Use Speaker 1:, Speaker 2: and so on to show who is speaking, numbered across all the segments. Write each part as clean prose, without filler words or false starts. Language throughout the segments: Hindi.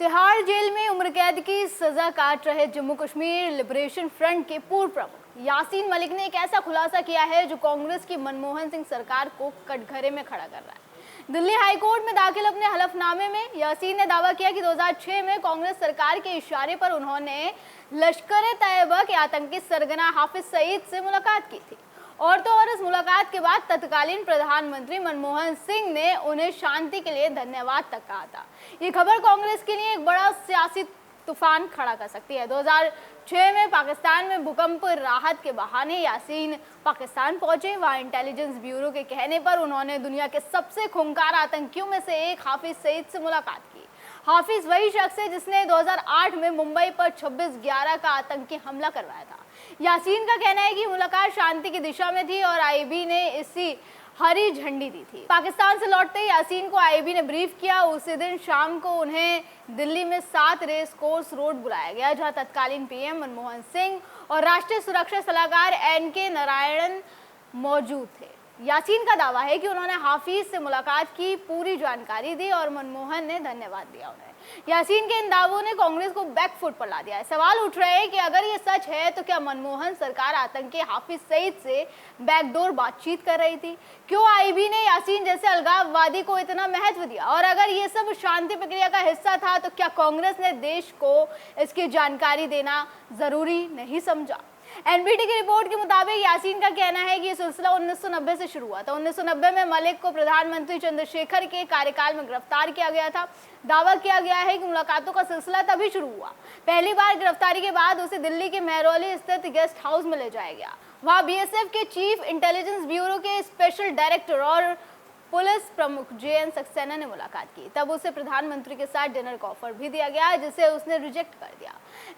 Speaker 1: तिहाड़ जेल में उम्र कैद की सजा काट रहे जम्मू कश्मीर लिबरेशन फ्रंट के पूर्व प्रमुख यासीन मलिक ने एक ऐसा खुलासा किया है जो कांग्रेस की मनमोहन सिंह सरकार को कटघरे में खड़ा कर रहा है। दिल्ली हाई कोर्ट में दाखिल अपने हलफनामे में यासीन ने दावा किया कि 2006 में कांग्रेस सरकार के इशारे पर उन्होंने लश्कर-ए-तैयबा के आतंकी सरगना हाफिज सईद से मुलाकात की थी और इस मुलाकात के बाद तत्कालीन प्रधानमंत्री मनमोहन सिंह ने उन्हें शांति के लिए धन्यवाद तक कहा था। ये खबर कांग्रेस के लिए एक बड़ा सियासी तूफान खड़ा कर सकती है। 2006 में पाकिस्तान में भूकंप राहत के बहाने यासीन पाकिस्तान पहुंचे। वहां इंटेलिजेंस ब्यूरो के कहने पर उन्होंने दुनिया के सबसे खूंखार आतंकियों में से एक हाफिज सईद से मुलाकात की। हाफिज वही शख्स है जिसने 2008 में मुंबई पर 26/11 का आतंकी हमला करवाया था। यासीन का कहना है कि मुलाकात शांति की दिशा में थी और आईबी ने इसी हरी झंडी दी थी। पाकिस्तान से लौटते ही यासीन को आईबी ने ब्रीफ किया। उसी दिन शाम को उन्हें दिल्ली में 7 रेस कोर्स रोड बुलाया गया, जहां तत्कालीन पीएम मनमोहन सिंह और राष्ट्रीय सुरक्षा सलाहकार एनके नारायणन मौजूद थे। यासीन का दावा है कि उन्होंने हाफिज से मुलाकात की पूरी जानकारी दी और मनमोहन ने धन्यवाद दिया उन्हें। यासीन के इन दावों ने कांग्रेस को बैकफुट पर ला दिया है। सवाल उठ रहे हैं कि अगर ये सच है तो क्या मनमोहन सरकार आतंकी हाफिज सईद से बैकडोर बातचीत कर रही थी? क्यों आईबी ने यासीन जैसे अलगाववादी को इतना महत्व दिया? और अगर ये सब शांति प्रक्रिया का हिस्सा था तो क्या कांग्रेस ने देश को इसकी जानकारी देना जरूरी नहीं समझा? एनबीटी की रिपोर्ट के मुताबिक यासीन का कहना है कि यह सिलसिला 1990 से शुरू हुआ था। 1990 में मलिक को प्रधानमंत्री चंद्रशेखर के कार्यकाल में गिरफ्तार किया गया था। दावा किया गया है कि मुलाकातों का सिलसिला तभी शुरू हुआ। पहली बार गिरफ्तारी के बाद उसे दिल्ली के महरौली स्थित गेस्ट हाउस में ले जाया गया। वहां बीएसएफ के चीफ इंटेलिजेंस ब्यूरो के स्पेशल डायरेक्टर और पुलिस प्रमुख जेएन सक्सेना ने मुलाकात की। तब उसे प्रधानमंत्री के साथ डिनर का ऑफर भी दिया गया, जिसे उसने रिजेक्ट कर दिया।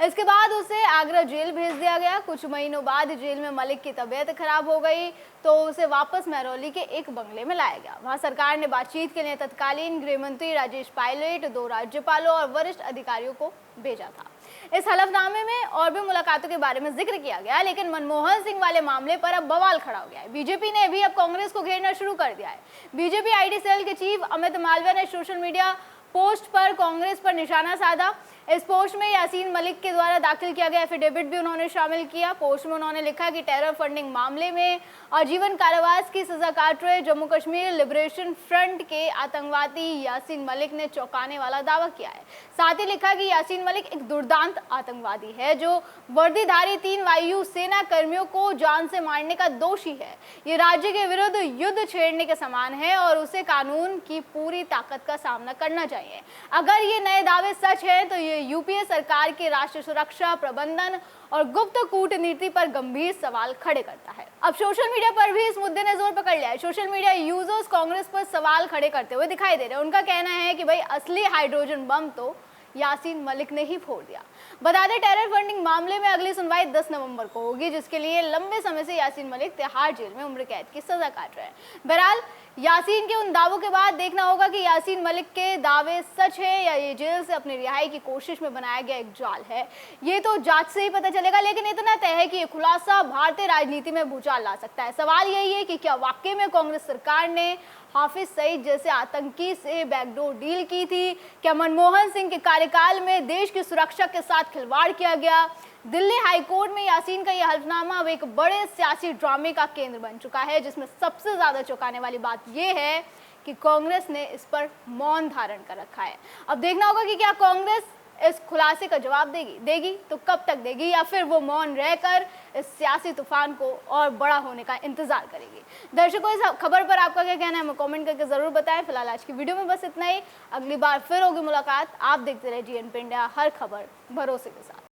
Speaker 1: इसके बाद उसे आगरा जेल भेज दिया गया। कुछ महीनों बाद जेल में मलिक की तबीयत खराब हो गई तो उसे वापस महरौली के एक बंगले में लाया गया। वहां सरकार ने बातचीत के लिए तत्कालीन गृह मंत्री राजेश पायलट, 2 राज्यपालों और वरिष्ठ अधिकारियों को भेजा था। इस हलफनामे में और भी मुलाकातों के बारे में जिक्र किया गया, लेकिन मनमोहन सिंह वाले मामले पर अब बवाल खड़ा हो गया है। बीजेपी ने भी अब कांग्रेस को घेरना शुरू कर दिया है। बीजेपी आईटी सेल के चीफ अमित मालवीय ने सोशल मीडिया पोस्ट पर कांग्रेस पर निशाना साधा। इस पोस्ट में यासीन मलिक के द्वारा दाखिल किया गया एफिडेविट भी उन्होंने शामिल किया। पोस्ट में उन्होंने लिखा कि टेरर फंडिंग मामले में आजीवन कारावास की सजा काट रहे जम्मू कश्मीर लिबरेशन फ्रंट के आतंकवादी यासीन मलिक ने चौंकाने वाला दावा किया है। साथ ही लिखा कि यासीन मलिक एक दुर्दांत आतंकवादी है जो वर्दीधारी 3 वायु सेना कर्मियों को जान से मारने का दोषी है। ये राज्य के विरुद्ध युद्ध छेड़ने के समान है और उसे कानून की पूरी ताकत का सामना करना चाहिए। अगर ये नए दावे सच हैं तो ये यूपीए सरकार के राष्ट्रीय सुरक्षा प्रबंधन और गुप्त कूटनीति पर गंभीर सवाल खड़े करता है। अब सोशल मीडिया पर भी इस मुद्दे ने जोर पकड़ लिया है। सोशल मीडिया यूजर्स कांग्रेस पर सवाल खड़े करते हुए दिखाई दे रहे हैं। उनका कहना है कि भाई असली हाइड्रोजन बम तो यासीन मलिक ने ही फोड़ दिया। बता दें, टेरर फंडिंग मामले में अगली सुनवाई 10 नवंबर को होगी, जिसके लिए लंबे समय से यासीन मलिक तिहाड़ जेल में उम्र कैद की सजा काट रहे हैं। बहरहाल यासीन के उन दावों के बाद देखना होगा कि यासीन मलिक के दावे सच है या ये जेल से अपनी रिहाई की कोशिश में बनाया गया एक जाल है। ये तो जांच से ही पता चलेगा, लेकिन इतना तय है कि ये खुलासा भारतीय राजनीति में भूचाल ला सकता है। सवाल यही है कि क्या वाकई में कांग्रेस सरकार ने हाफिज सईद जैसे आतंकी से बैकडोर डील की थी? क्या मनमोहन सिंह के कार्यकाल में देश की सुरक्षा के साथ खिलवाड़ किया गया? दिल्ली हाई कोर्ट में यासीन का यह हलफनामा अब एक बड़े सियासी ड्रामे का केंद्र बन चुका है, जिसमें सबसे ज्यादा चौंकाने वाली बात यह है कि कांग्रेस ने इस पर मौन धारण कर रखा है। अब देखना होगा कि क्या कांग्रेस इस खुलासे का जवाब देगी तो कब तक देगी, या फिर वो मौन रहकर इस सियासी तूफान को और बड़ा होने का इंतजार करेगी। दर्शकों, इस खबर पर आपका क्या कहना है हमें कमेंट करके जरूर बताएं। फिलहाल आज की वीडियो में बस इतना ही। अगली बार फिर होगी मुलाकात। आप देखते रहे जीएनपी इंडिया, हर खबर भरोसे के साथ।